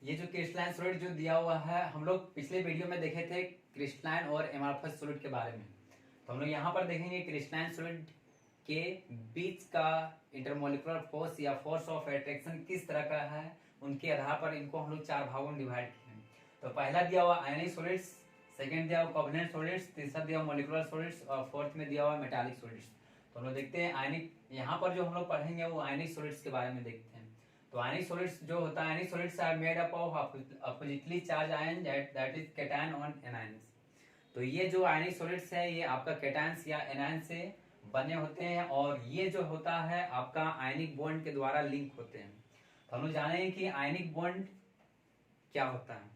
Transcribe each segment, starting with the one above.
ये जो crystalline solid जो दिया हुआ है, हम लोग पिछले वीडियो में देखे थे क्रिस्टलाइन और एमॉर्फस सॉलिड के बारे में। तो हम लोग यहाँ पर देखेंगे क्रिस्टलाइन सॉलिड के बीच का इंटरमोलिकुलर फोर्स या फोर्स ऑफ अट्रैक्शन किस तरह का है, उनके आधार पर इनको हम लोग 4 भागों में डिवाइड किए हैं। तो पहला दिया हुआ आयनिक सॉलिड्स, सेकंड दिया हुआ कोवेलेंट सॉलिड्स, तीसरा दिया हुआ मॉलिक्यूलर सॉलिड्स और फोर्थ में दिया हुआ मेटालिक सॉलिड्स। तो हम लोग देखते हैं आयनिक, यहाँ पर जो हम लोग पढ़ेंगे वो आयनिक सॉलिड्स के बारे में देखते हैं। तो आयनिक सॉलिड्स जो होता है, ionic solids are made up of oppositely charge ion that is cation on anions. तो ये जो आयनिक सॉलिड्स है ये आपका कैटायंस या एनायन से बने होते हैं और ये जो होता है आपका आयनिक बॉन्ड के द्वारा लिंक होते हैं। तो हम लोग जानेंगे कि आयनिक बॉन्ड क्या होता है।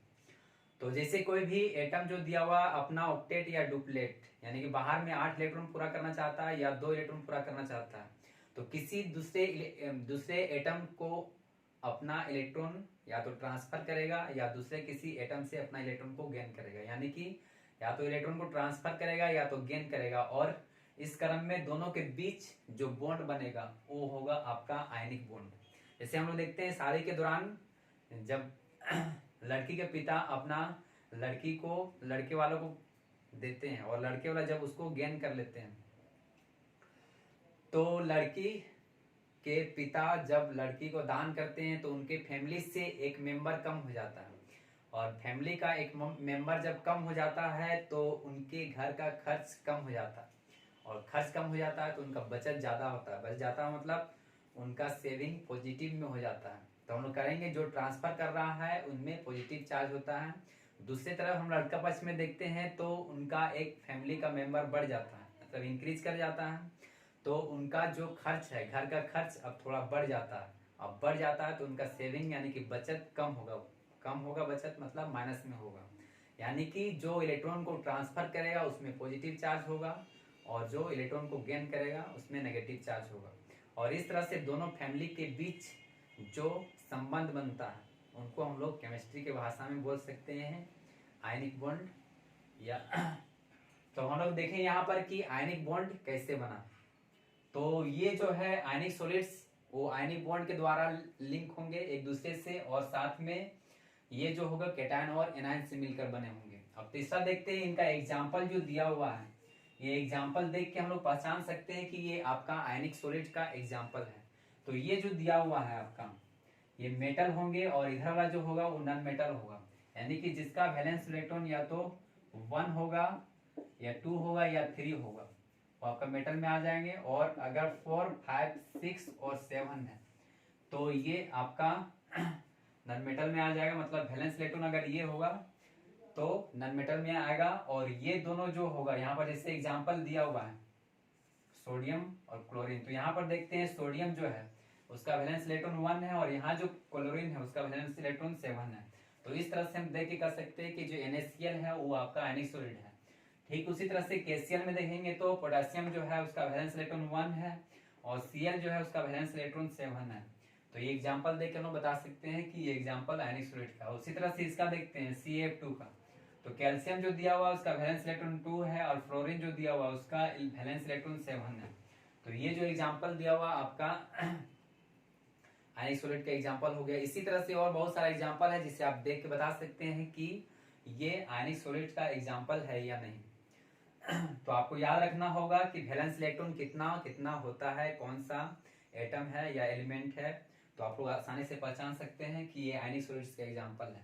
तो जैसे कोई भी एटम जो दिया हुआ अपना ऑक्टेट या डुप्लेट यानी कि बाहर में 8 इलेक्ट्रॉन पूरा करना चाहता है या 2 इलेक्ट्रॉन पूरा करना चाहता है, तो किसी दूसरे एटम को अपना इलेक्ट्रॉन या तो ट्रांसफर करेगा या दूसरे किसी एटम से अपना इलेक्ट्रॉन को गेन करेगा, यानी कि या तो इलेक्ट्रॉन को ट्रांसफर करेगा या तो गेन करेगा। और इस क्रम में दोनों के बीच जो बॉन्ड बनेगा वो होगा आपका आयनिक बॉन्ड। जैसे हम लोग देखते हैं शादी के दौरान जब लड़की के पिता अपना लड़की को लड़के वालों को देते हैं और लड़के वाला जब उसको गेन कर लेते हैं, तो लड़की के पिता जब लड़की को दान करते हैं तो उनके फैमिली से एक मेंबर कम हो जाता है और फैमिली का एक मेंबर जब कम हो जाता है तो उनके घर का खर्च कम हो जाता है और खर्च कम हो जाता है तो उनका बचत ज्यादा होता है। बच जाता है मतलब उनका सेविंग पॉजिटिव में हो जाता है। तो हम लोग करेंगे जो ट्रांसफर कर रहा है उनमें पॉजिटिव चार्ज होता है। दूसरी तरफ हम लड़का पक्ष में देखते हैं तो उनका एक फैमिली का मेंबर बढ़ जाता है, मतलब इंक्रीज कर जाता है। तो उनका जो खर्च है, घर का खर्च अब थोड़ा बढ़ जाता है। अब बढ़ जाता है तो उनका सेविंग यानी कि बचत कम होगा बचत मतलब माइनस में होगा। यानी कि जो इलेक्ट्रॉन को ट्रांसफर करेगा उसमें पॉजिटिव चार्ज होगा और जो इलेक्ट्रॉन को गेन करेगा उसमें नेगेटिव चार्ज होगा। और इस तरह से दोनों फैमिली के बीच जो संबंध बनता है उनको हम लोग केमिस्ट्री के भाषा में बोल सकते हैं आयनिक बॉन्ड या तो हम लोग देखें यहाँ पर कि आयनिक बॉन्ड कैसे बना। तो ये जो है आयनिक सॉलिड्स वो आयनिक बॉन्ड के द्वारा लिंक होंगे एक दूसरे से और साथ में ये जो होगा कैटायन और एनायन से मिलकर बने होंगे। अब तीसरा देखते हैं, इनका एग्जाम्पल जो दिया हुआ है, ये एग्जाम्पल देख के हम लोग पहचान सकते हैं कि ये आपका आयनिक सॉलिड का एग्जाम्पल है। तो ये जो दिया हुआ है आपका ये मेटल होंगे और इधर वाला जो होगा वो नॉन मेटल होगा, यानी कि जिसका वैलेंस इलेक्ट्रॉन या तो 1 होगा या 2 होगा या 3 होगा वो आपका मेटल में आ जाएंगे। और अगर 4, 5, 6 और 7 है तो ये आपका नॉन मेटल में आ जाएगा, मतलब वैलेंस इलेक्ट्रॉन अगर ये होगा तो नॉन मेटल में आएगा। और ये दोनों जो होगा यहाँ पर जैसे एग्जांपल दिया हुआ है सोडियम और क्लोरीन, तो यहाँ पर देखते हैं सोडियम जो है उसका वैलेंस इलेक्ट्रॉन 1 है और यहाँ जो क्लोरीन है उसका वैलेंस इलेक्ट्रॉन 7 है। तो इस तरह से हम देख के कर सकते हैं कि जो NaCl है वो आपका आयनिक सॉलिड है। ठीक उसी तरह से KCl में देखेंगे तो पोटेशियम जो है उसका वैलेंस इलेक्ट्रॉन 1 है और Cl जो है उसका वैलेंस इलेक्ट्रॉन 7 है। तो ये एग्जांपल देख के हम बता सकते हैं कि ये एग्जांपल आयनिक सॉलिड का। उसी तरह से इसका देखते हैं CaF2 का, तो कैल्शियम जो दिया हुआ उसका वैलेंस इलेक्ट्रॉन 2 है और फ्लोरीन जो दिया हुआ उसका वैलेंस इलेक्ट्रॉन 7 है। तो ये जो एग्जांपल दिया हुआ आपका आयनिक सॉलिड का एग्जांपल हो गया। इसी तरह से और बहुत सारा एग्जांपल है जिसे आप देख के बता सकते हैं कि ये आयनिक सॉलिड का एग्जांपल है या नहीं। तो आपको याद रखना होगा कि वैलेंस इलेक्ट्रॉन कितना कितना होता है, कौन सा एटम है या एलिमेंट है, तो आप लोग आसानी से पहचान सकते हैं कि ये आयनिक सॉलिड्स का एग्जांपल है।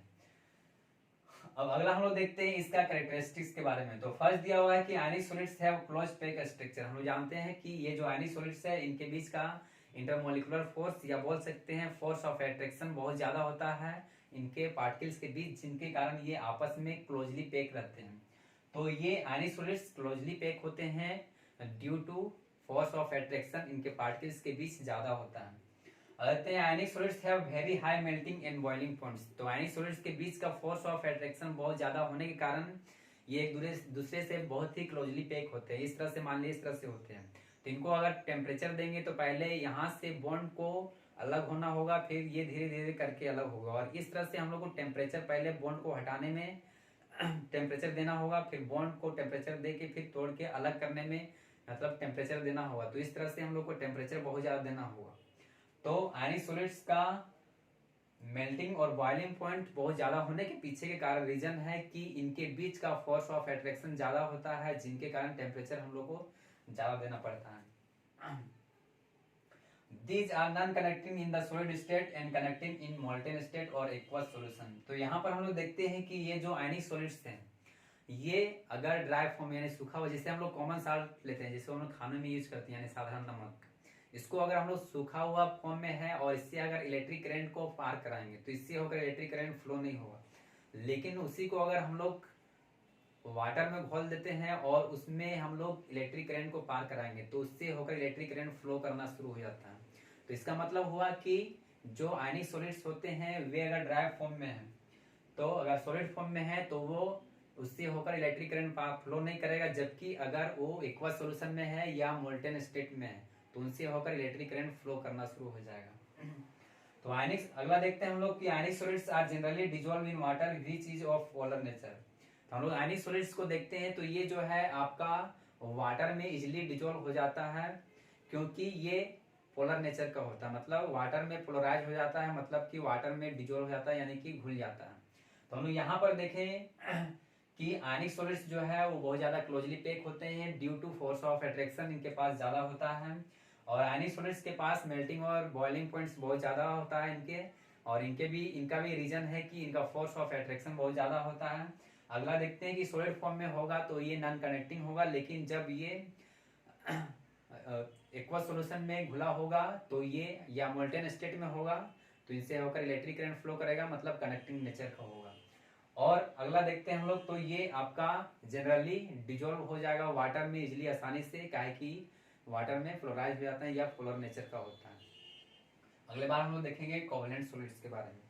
अब अगला हम लोग देखते हैं इसका कैरेक्टरिस्टिक्स के बारे में। तो फर्स्ट दिया हुआ है कि ionic solids have closed pack structure. हम लोग जानते हैं कि ये जो आयनिक सॉलिड्स है इनके बीच का इंटरमोलिकुलर फोर्स या बोल सकते हैं फोर्स ऑफ अट्रैक्शन बहुत ज्यादा होता है इनके पार्टिकल्स के बीच, जिनके कारण ये आपस में क्लोजली पैक रहते हैं। तो ये आयनिक सॉलिड्स क्लोजली पैक होते हैं due to force of attraction इनके पार्टिकल्स के बीच ज्यादा होता है। कहते हैं ionic solids have very high melting and boiling points. तो आयनिक सॉलिड्स के बीच का फोर्स ऑफ अट्रैक्शन बहुत ज्यादा होने के कारण ये एक दूसरे से बहुत ही क्लोजली पैक होते हैं। इस तरह से मान लीजिए इस तरह से होते हैं। तो इनको अगर टेम्परेचर देंगे तो पहले यहाँ से बॉन्ड को अलग होना होगा, फिर ये धीरे धीरे करके अलग होगा। और इस तरह से हम लोग को टेम्परेचर पहले बॉन्ड को हटाने में टेम्परेचर देना होगा, फिर बॉन्ड को टेम्परेचर दे के फिर तोड़ के अलग करने में मतलब टेम्परेचर देना होगा। तो इस तरह से हम लोग को टेम्परेचर बहुत ज्यादा देना होगा। तो आयनिक सॉलिड्स का मेल्टिंग और बॉइलिंग पॉइंट बहुत ज्यादा होने के पीछे के कारण रीजन है कि इनके बीच का फोर्स ऑफ अट्रैक्शन ज्यादा होता है, जिनके कारण टेम्परेचर हम लोग को ज्यादा देना पड़ता है। These are non-conducting in the solid state and conducting in molten state और aqueous solution। तो यहाँ पर हम लोग देखते हैं कि ये जो आयनिक सॉलिड्स हैं, ये अगर ड्राई फॉर्म यानी सूखा हुआ, जैसे हम लोग कॉमन साल्ट लेते हैं, जैसे हम लोग खाने में यूज करते हैं यानी साधारण नमक, इसको अगर हम लोग सूखा हुआ फॉर्म में है और इससे अगर इलेक्ट्रिक करंट को पार कराएंगे तो इससे होकर इलेक्ट्रिक करंट फ्लो नहीं होगा। लेकिन उसी को अगर हम लोग वाटर में घोल देते हैं और उसमें हम लोग इलेक्ट्रिक करंट को पार कराएंगे तो उससे होकर इलेक्ट्रिक करंट फ्लो करना शुरू हो जाता है। तो इसका मतलब हुआ कि जो आयनिक सॉलिड्स होते हैं वे अगर ड्राई फॉर्म में है, तो अगर सॉलिड फॉर्म में है तो वो उससे होकर इलेक्ट्रिक करंट फ्लो नहीं करेगा, जबकि अगर वो एक्वा सॉल्यूशन में है या मोल्टेन स्टेट में है तो उनसे होकर इलेक्ट्रिक करंट फ्लो करना शुरू हो जाएगा। तो आयनिक, अगला देखते हैं हम लोग कि ionic solids are generally dissolve in water which is of polar nature. तो हम लोग आयनिक सॉलिड्स को देखते हैं तो ये जो है आपका वाटर में इजिली डिसॉल्व हो जाता है, क्योंकि ये पोलर नेचर का होता है, मतलब वाटर में पोलराइज हो जाता है, मतलब कि वाटर में डिसॉल्व हो जाता है यानी कि घुल जाता है। तो हम लोग यहाँ पर देखें कि आयनिक सॉलिड्स जो है वो बहुत ज्यादा क्लोजली पैक होते हैं due to force of attraction इनके पास ज्यादा होता है, और आयनिक सॉलिड्स के पास मेल्टिंग और बॉइलिंग पॉइंट्स बहुत ज्यादा होता है इनके, और इनका भी रीजन है कि इनका फोर्स ऑफ अट्रैक्शन बहुत ज्यादा होता है। अगला देखते हैं कि सॉलिड फॉर्म में होगा तो ये नॉन कनेक्टिंग होगा, लेकिन जब ये एक्वा सॉल्यूशन में घुला होगा तो ये या मोल्टेन स्टेट में होगा तो इनसे होकर इलेक्ट्रिक करंट फ्लो करेगा, मतलब कनेक्टिंग नेचर का होगा। और अगला देखते हैं हम लोग तो ये आपका जनरली डिजोल्व हो जाएगा वाटर में इजिली आसानी से, काहे कि वाटर में फ्लोराइज हो जाता है या पोलर नेचर का होता है। अगले बार हम लोग देखेंगे कोवेलेंट सॉलिड्स के बारे में।